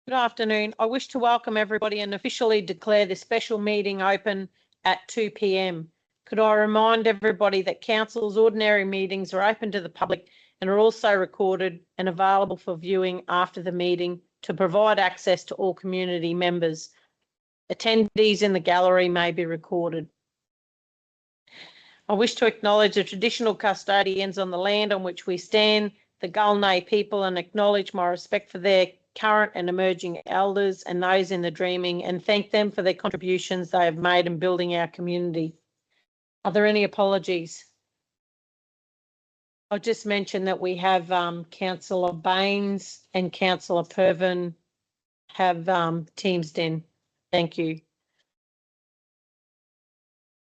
Good afternoon. I wish to welcome everybody and officially declare this special meeting open at 2 p.m. Could I remind everybody that Council's ordinary meetings are open to the public and are also recorded and available for viewing after the meeting to provide access to all community members. Attendees in the gallery may be recorded. I wish to acknowledge the traditional custodians on the land on which we stand, the Gulnay people, and acknowledge my respect for their current and emerging elders and those in the dreaming, and thank them for their contributions they have made in building our community. Are there any apologies? I'll just mention that we have Councillor Baines and Councillor Pervin have Teams in. Thank you.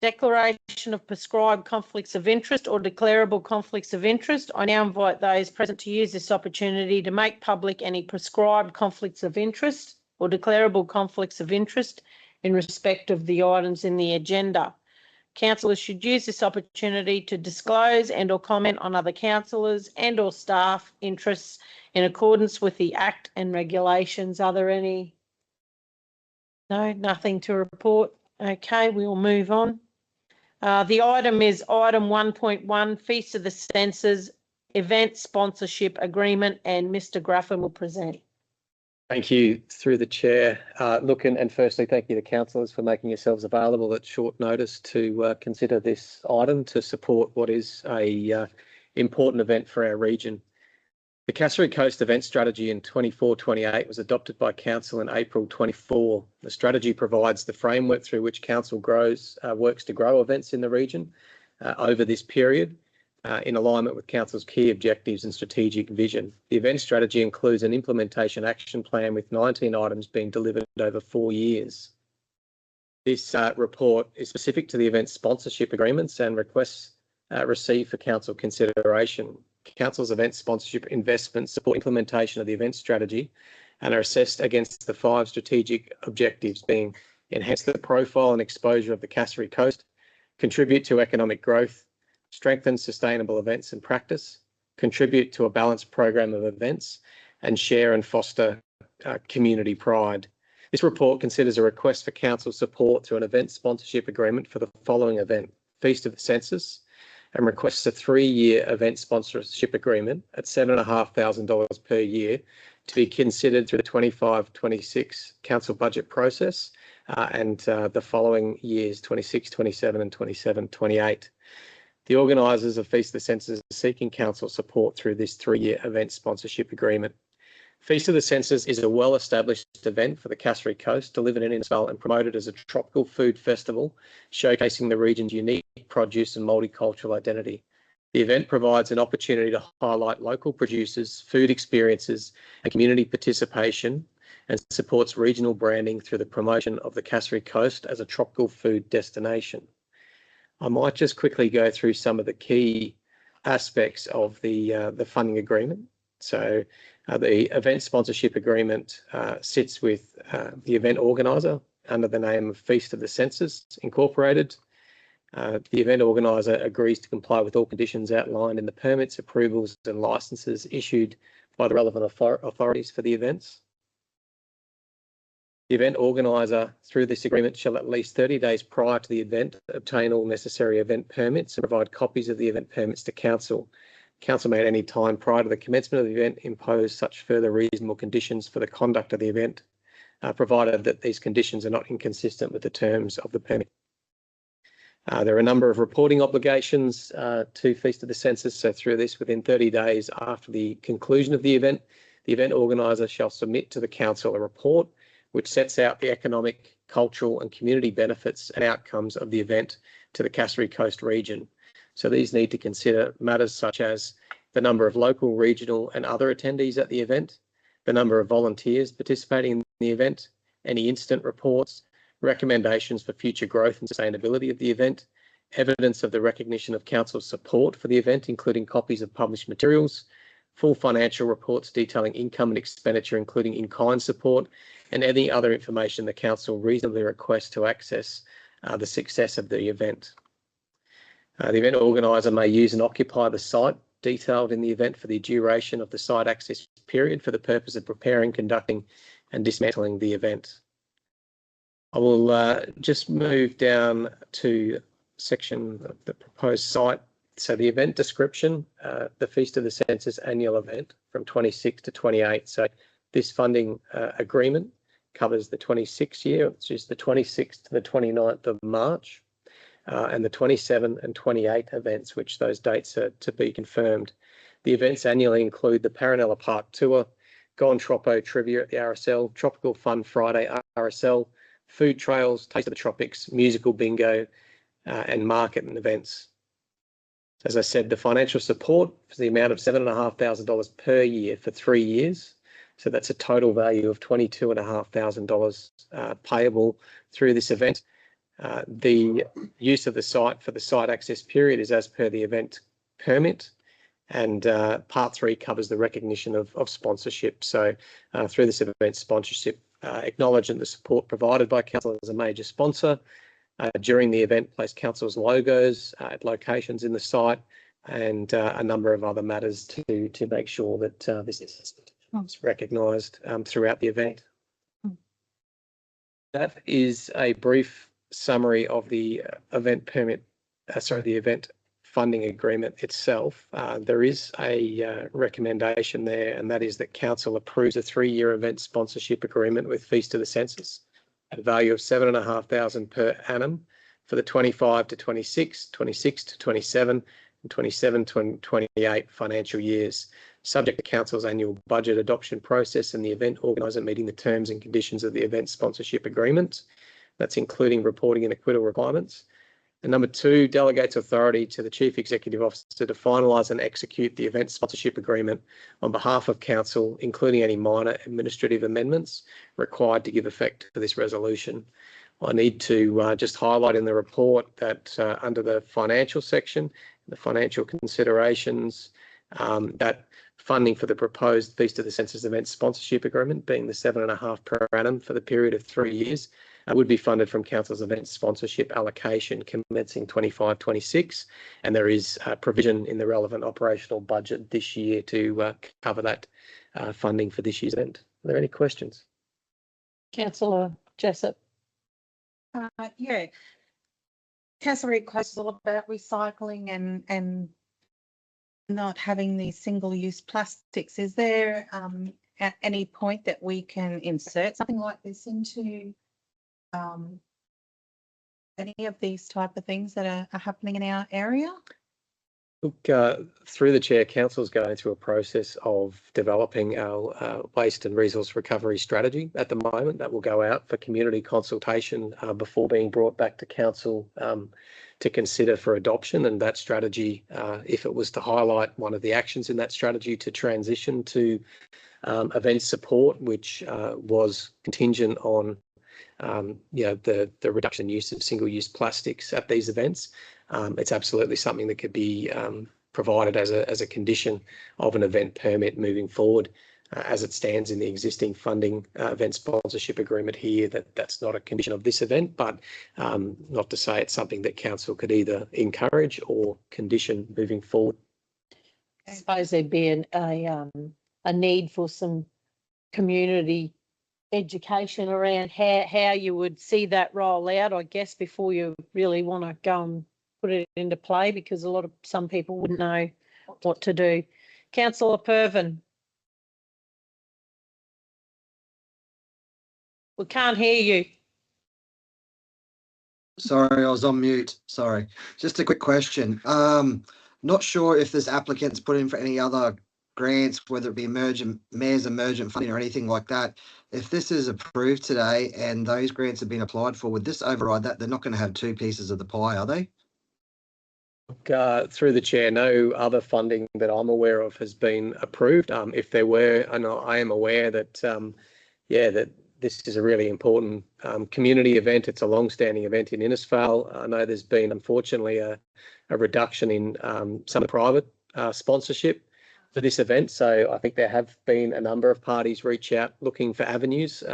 Declaration of prescribed conflicts of interest or declarable conflicts of interest. I now invite those present to use this opportunity to make public any prescribed conflicts of interest or declarable conflicts of interest in respect of the items in the agenda. Councillors should use this opportunity to disclose and or comment on other councillors and or staff interests in accordance with the Act and regulations. Are there any? No, nothing to report. Okay, we will move on. The item is item 1.1, Feast of the Senses Event Sponsorship Agreement, and Mr. Graffin will present. Thank you, through the chair. And firstly, thank you to councillors for making yourselves available at short notice to consider this item to support what is a important event for our region. The Kasserine Coast Event Strategy in 24-28 was adopted by Council in April 24. The strategy provides the framework through which Council works to grow events in the region over this period in alignment with Council's key objectives and strategic vision. The event strategy includes an implementation action plan with 19 items being delivered over 4 years. This report is specific to the event sponsorship agreements and requests received for Council consideration. Council's event sponsorship investments support implementation of the event strategy and are assessed against the 5 strategic objectives being enhance the profile and exposure of the Kasserine Coast, contribute to economic growth, strengthen sustainable events and practice, contribute to a balanced program of events, and share and foster community pride. This report considers a request for Council support through an event sponsorship agreement for the following event: Feast of the Senses, and requests a 3-year event sponsorship agreement at $7,500 per year to be considered through the 25-26 council budget process and the following years, 26-27 and 27-28. The organisers of Feast of the Senses are seeking council support through this 3-year event sponsorship agreement. Feast of the Senses is a well-established event for the Kasserine Coast, delivered in Innisfail and promoted as a tropical food festival, showcasing the region's unique produce and multicultural identity. The event provides an opportunity to highlight local producers, food experiences, and community participation, and supports regional branding through the promotion of the Kasserine Coast as a tropical food destination. I might just quickly go through some of the key aspects of the funding agreement. So the event sponsorship agreement sits with the event organiser under the name of Feast of the Senses Incorporated. The event organiser agrees to comply with all conditions outlined in the permits, approvals and licences issued by the relevant authorities for the events. The event organiser, through this agreement, shall at least 30 days prior to the event obtain all necessary event permits and provide copies of the event permits to Council. Council may at any time prior to the commencement of the event impose such further reasonable conditions for the conduct of the event, provided that these conditions are not inconsistent with the terms of the permit. There are a number of reporting obligations to Feast of the Senses. So through this, within 30 days after the conclusion of the event organiser shall submit to the Council a report which sets out the economic, cultural and community benefits and outcomes of the event to the Kasserine Coast region. So these need to consider matters such as the number of local, regional and other attendees at the event, the number of volunteers participating in the event, any incident reports, recommendations for future growth and sustainability of the event, evidence of the recognition of Council's support for the event, including copies of published materials, full financial reports detailing income and expenditure, including in-kind support, and any other information the Council reasonably requests to access the success of the event. The event organiser may use and occupy the site detailed in the event for the duration of the site access period for the purpose of preparing, conducting and dismantling the event. I will just move down to section of the proposed site. So the event description, the Feast of the Senses annual event from 26 to 28. So this funding agreement covers the 26th year, which is the 26th to the 29th of March, and the 27 and 28 events, which those dates are to be confirmed. The events annually include the Paranella Park Tour, Gone Tropo Trivia at the RSL, Tropical Fun Friday RSL, food trails, Taste of the Tropics, musical bingo, and market and events. As I said, the financial support for the amount of $7,500 per year for 3 years. So that's a total value of $22,500 payable through this event. The use of the site for the site access period is as per the event permit, and part 3 covers the recognition of sponsorship. So through this event sponsorship, acknowledging the support provided by council as a major sponsor. During the event, place council's logos at locations in the site, and a number of other matters to make sure that this is recognised throughout the event. That is a brief summary of the event permit, the event funding agreement itself. There is a recommendation there, and that is that council approves a 3-year event sponsorship agreement with Feast of the Senses at a value of $7,500 per annum for the 25 to 26, 26 to 27, and 27 to 28 financial years, subject to council's annual budget adoption process and the event organiser meeting the terms and conditions of the event sponsorship agreement. That's including reporting and acquittal requirements. And number 2, delegates authority to the Chief Executive Officer to finalise and execute the event sponsorship agreement on behalf of council, including any minor administrative amendments required to give effect to this resolution. I need to just highlight in the report that under the financial section, the financial considerations, that funding for the proposed Feast of the Senses event sponsorship agreement, being the $7,500 per annum for the period of 3 years, would be funded from council's event sponsorship allocation commencing 25-26, and there is a provision in the relevant operational budget this year to cover that funding for this year's event. Are there any questions? Councillor Jessup. Yeah, council requests all about recycling and not having these single-use plastics. Is there at any point that we can insert something like this into any of these type of things that are happening in our area? Look, through the chair, council is going through a process of developing our waste and resource recovery strategy at the moment. That will go out for community consultation before being brought back to council to consider for adoption. And that strategy, if it was to highlight one of the actions in that strategy to transition to event support, which was contingent on the reduction in use of single-use plastics at these events, it's absolutely something that could be provided as a condition of an event permit moving forward. As it stands in the existing funding event sponsorship agreement here, that's not a condition of this event, but not to say it's something that council could either encourage or condition moving forward. I suppose there'd be a need for some community education around how you would see that roll out, I guess, before you really want to go and put it into play, because some people wouldn't know what to do. Councillor Pervin. We can't hear you. Sorry, I was on mute. Sorry. Just a quick question. Not sure if this applicant's put in for any other grants, whether it be mayor's emergent funding or anything like that. If this is approved today and those grants have been applied for, would this override that? They're not going to have 2 pieces of the pie, are they? Through the chair, no other funding that I'm aware of has been approved. If there were, and I am aware that, that this is a really important community event. It's a long-standing event in Innisfail. I know there's been, unfortunately, a reduction in some private sponsorship for this event. So I think there have been a number of parties reach out looking for avenues.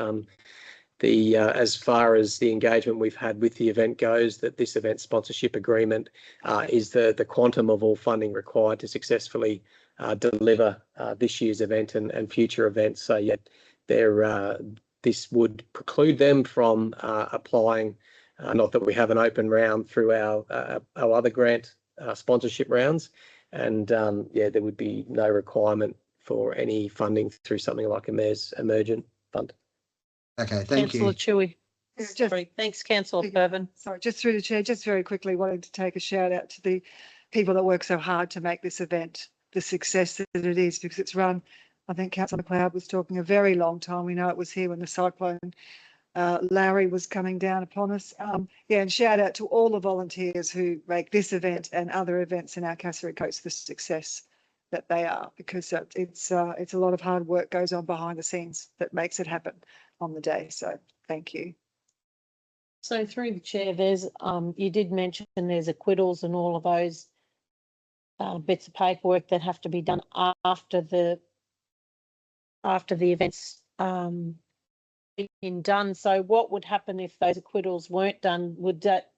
As far as the engagement we've had with the event goes, that this event sponsorship agreement is the quantum of all funding required to successfully deliver this year's event and future events. So this would preclude them from applying. Not that we have an open round through our other grant sponsorship rounds, and there would be no requirement for any funding through something like a Mayor's Emergent Fund. Okay, thank Councillor you. Chewy. Yeah, just- Sorry, thanks, Councillor Pervin. Sorry, just through the chair, just very quickly wanting to take a shout out to the people that work so hard to make this event the success that it is, because it's run, I think Councillor McLeod was talking, a very long time. We know it was here when the cyclone Larry was coming down upon us. And shout out to all the volunteers who make this event and other events in our Castlereagh Coast the success that they are, because it's a lot of hard work goes on behind the scenes that makes it happen on the day. So thank you. So through the chair, there's you did mention there's acquittals and all of those bits of paperwork that have to be done after the events been done. So what would happen if those acquittals weren't done? Would that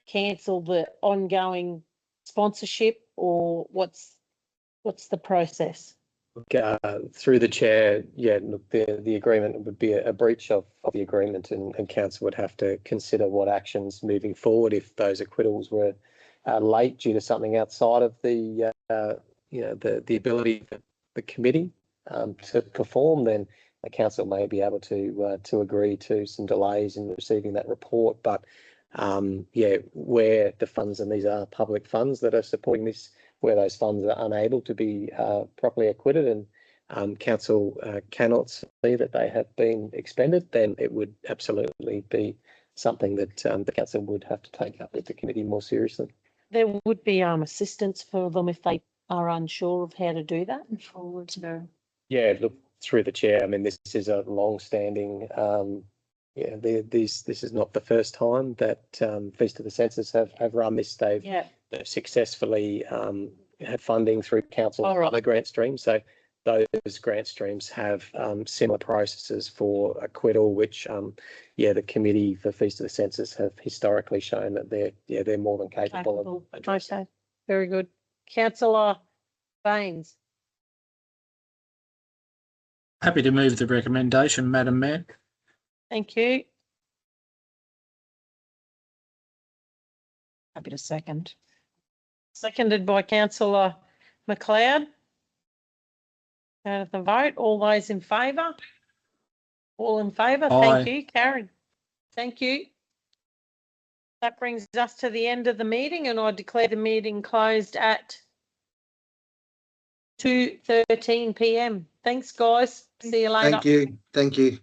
cancel the ongoing sponsorship, or what's the process? Through the chair, look, the agreement would be a breach of the agreement, and council would have to consider what actions moving forward if those acquittals were late due to something outside of the the ability of the committee to perform. Then the council may be able to agree to some delays in receiving that report. But where the funds, and these are public funds that are supporting this, where those funds are unable to be properly acquitted, and council cannot see that they have been expended, then it would absolutely be something that the council would have to take up with the committee more seriously. There would be assistance for them if they are unsure of how to do that. Forward to Look, through the chair, I mean, this is a long-standing. This is not the first time that Feast of the Senses have run this. They've successfully had funding through council and other grant streams. So those grant streams have similar processes for acquittal, which the committee for Feast of the Senses have historically shown that they're more than capable of addressing. Okay, very good. Councillor Baines. Happy to move the recommendation, Madam Mayor. Thank you. Happy to second. Seconded by Councillor McLeod. Out of the vote, all those in favour? All in favour? Thank Aye. you, Karen. Thank you. That brings us to the end of the meeting, and I declare the meeting closed at 2:13 p.m. Thanks, guys. See you later. Thank you. Thank you.